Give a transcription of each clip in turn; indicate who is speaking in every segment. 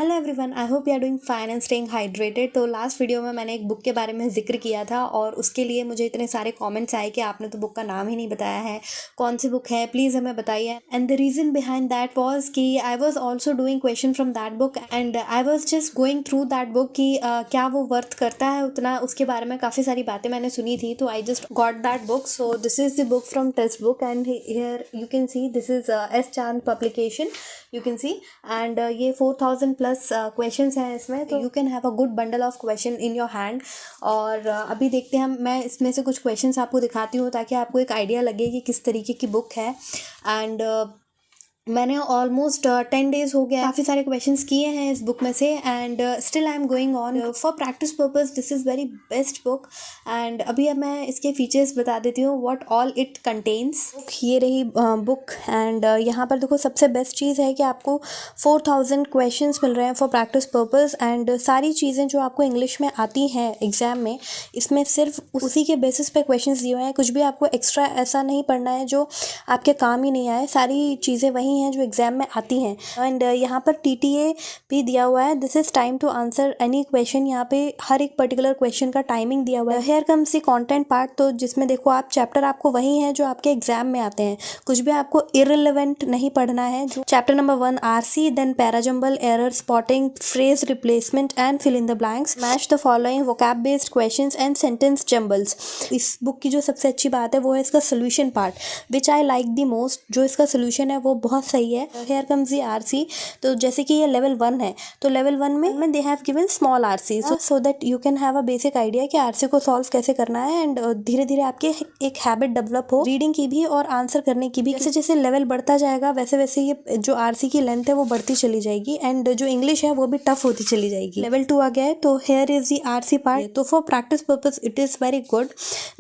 Speaker 1: Hello everyone, I hope you are doing fine and staying hydrated. तो last video में मैंने एक book के बारे में जिक्र किया था और उसके लिए मुझे इतने सारे कमेंट्स आए कि आपने तो बुक का नाम ही नहीं बताया है, कौन सी बुक है, प्लीज़ हमें बताइए। And the reason behind that was कि I was also doing question from that book and I was just going through that book कि क्या वो वर्थ करता है उतना, उसके बारे में काफ़ी सारी बातें मैंने सुनी थी। तो I just got that book. So this is the book from text book and here you can see this is S Chand publication, you can see. And ये 4000 प्लस क्वेश्चंस हैं इसमें, तो you can have a good bundle of question in your hand. और अभी देखते हैं, मैं इसमें से कुछ क्वेश्चंस आपको दिखाती हूँ ताकि आपको एक आइडिया लगे कि किस तरीके की बुक है। एंड मैंने ऑलमोस्ट 10 डेज हो गया, काफ़ी सारे क्वेश्चंस किए हैं इस बुक में से and still I am going on for practice purpose. This is very best book. And अभी अब मैं इसके फीचर्स बता देती हूँ, व्हाट ऑल इट कंटेन्स। ये रही बुक एंड यहाँ पर देखो, सबसे बेस्ट चीज़ है कि आपको 4000 क्वेश्चंस मिल रहे हैं फॉर प्रैक्टिस पर्पस। एंड सारी चीज़ें जो आपको इंग्लिश में आती हैं एग्ज़ाम में, इसमें सिर्फ उसी के बेसिस पे क्वेश्चंस दिए हुए हैं। कुछ भी आपको एक्स्ट्रा ऐसा नहीं पढ़ना है जो आपके काम ही नहीं आए, सारी चीज़ें वही हैं जो एग्जाम में आती हैं। एंड यहाँ पर TTA भी दिया हुआ है, this is time to answer any question. यहाँ पे हर एक पर्टिकुलर क्वेश्चन का टाइमिंग दिया हुआ है। Here comes the content part, तो जिसमें देखो आप चैप्टर आपको वही हैं जो आपके एग्जाम में आते हैं, कुछ भी आपको इररिलेवेंट नहीं पढ़ना है। जो chapter number 1 RC, then parajumble, error spotting, phrase replacement and fill in the blanks, match the following, vocab based questions and sentence jumbles. इस बुक की जो सबसे अच्छी बात है वो है इसका solution part, which I like the most. जो इसका सोल्यूशन है वो बहुत सही है। हेयर कम्स दी RC, तो जैसे कि ये लेवल 1 है, तो लेवल 1 में they have given small RC, so that you can have a basic idea कि RC को सॉल्व कैसे करना है। एंड धीरे धीरे आपके एक हैबिट डेवलप हो रीडिंग की भी और आंसर करने की भी। जैसे जैसे लेवल बढ़ता जाएगा वैसे वैसे ये जो RC की लेंथ है वो बढ़ती चली जाएगी एंड जो इंग्लिश है वो भी टफ होती चली जाएगी। लेवल 2 आ गया है, तो here is the RC part. तो for practice purpose it is very good.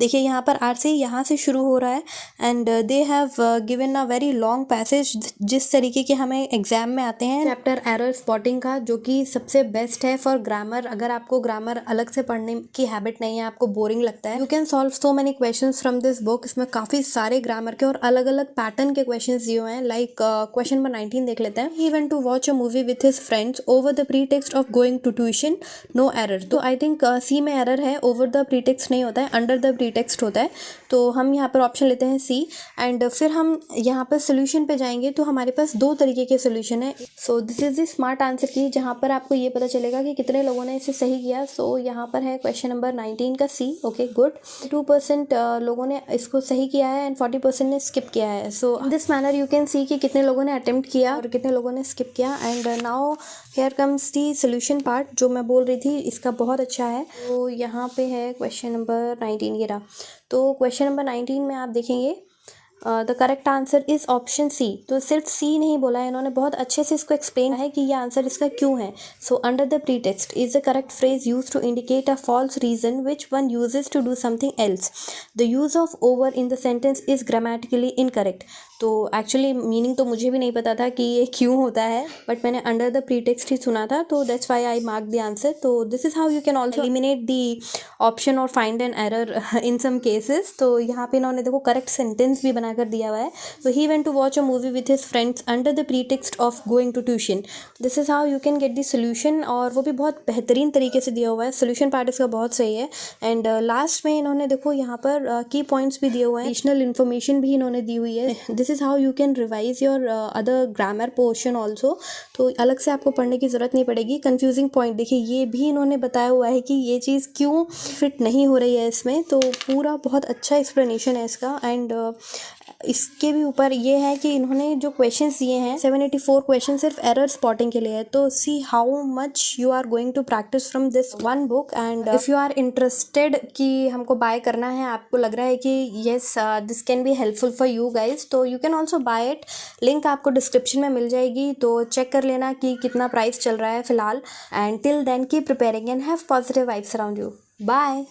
Speaker 1: देखिए यहाँ पर RC यहाँ से शुरू हो रहा है and they have given a very long passage जिस तरीके के हमें एग्जाम में आते हैं। चैप्टर एरर स्पॉटिंग का, जो कि सबसे बेस्ट है फॉर ग्रामर। अगर आपको ग्रामर अलग से पढ़ने की हैबिट नहीं है, आपको बोरिंग लगता है, you can solve so many questions from this book. इसमें काफ़ी सारे ग्रामर के और अलग अलग पैटर्न के क्वेश्चंस दिए हुए हैं। लाइक क्वेश्चन नंबर 19 देख लेते हैं। He went to watch a movie with his friends over the pretext of going to tuition, no error. तो आई थिंक C में एरर है, ओवर द प्रीटेक्स्ट नहीं होता है, अंडर द प्रीटेक्स्ट होता है। तो हम यहाँ पर ऑप्शन लेते हैं C। एंड फिर हम यहाँ पर सोल्यूशन पे जाएंगे, तो हमारे पास दो तरीके के सोल्यूशन है। So this is the smart answer की, जहाँ पर आपको ये पता चलेगा कि कितने लोगों ने इसे सही किया। सो यहाँ पर है क्वेश्चन नंबर 19 का C। ओके गुड, 2% लोगों ने इसको सही किया है एंड 40% ने स्किप किया है। So in this manner you can see कि कितने लोगों ने अटेम्प्ट किया और कितने लोगों ने स्किप किया। And now here comes the solution part, जो मैं बोल रही थी, इसका बहुत अच्छा है। तो यहाँ पे है क्वेश्चन नंबर 19 ये रहा। तो क्वेश्चन नंबर 19 में आप देखेंगे the correct answer is option C। तो सिर्फ C नहीं बोला है इन्होंने, बहुत अच्छे से इसको एक्सप्लेन है कि ये आंसर इसका क्यों है। So under the pretext is the correct phrase used to indicate a false reason which one uses to do something else. The use of over in the sentence is grammatically incorrect. तो actually meaning तो मुझे भी नहीं पता था कि ये क्यों होता है, बट मैंने अंडर द प्रीटेक्स्ट ही सुना था, तो that's why I mark the answer. तो this is how you can also eliminate the option और find an error in some cases. तो यहाँ पे इन्होंने देखो करेक्ट सेंटेंस भी बनाकर दिया हुआ है। तो he went to watch a movie with his friends under the pretext of going to tuition. This is how you can get the solution, और वो भी बहुत बेहतरीन तरीके से दिया हुआ है। सोल्यूशन पार्ट इसका बहुत सही है। एंड लास्ट में इन्होंने देखो यहाँ पर की पॉइंट्स भी दिए हुए हैं, एडिशनल इन्फॉर्मेशन भी इन्होंने दी हुई है। This is how you can revise your other grammar portion also. तो अलग से आपको पढ़ने की जरूरत नहीं पड़ेगी। कंफ्यूजिंग पॉइंट देखिए, ये भी इन्होंने बताया हुआ है कि ये चीज़ क्यों फिट नहीं हो रही है इसमें। तो पूरा बहुत अच्छा एक्सप्लेनेशन है इसका। एंड इसके भी ऊपर ये है कि इन्होंने जो क्वेश्चंस दिए हैं 784 क्वेश्चन सिर्फ एरर स्पॉटिंग के लिए है। तो see how much you are going to practise from this one book. And if you are interested कि हमको बाय करना है, आपको लग रहा है कि yes this can be helpful for you guys, तो you can also buy it. Link आपको डिस्क्रिप्शन में मिल जाएगी, तो चेक कर लेना कि कितना प्राइस चल रहा है फिलहाल। And till then keep preparing and have positive vibes around you. Bye.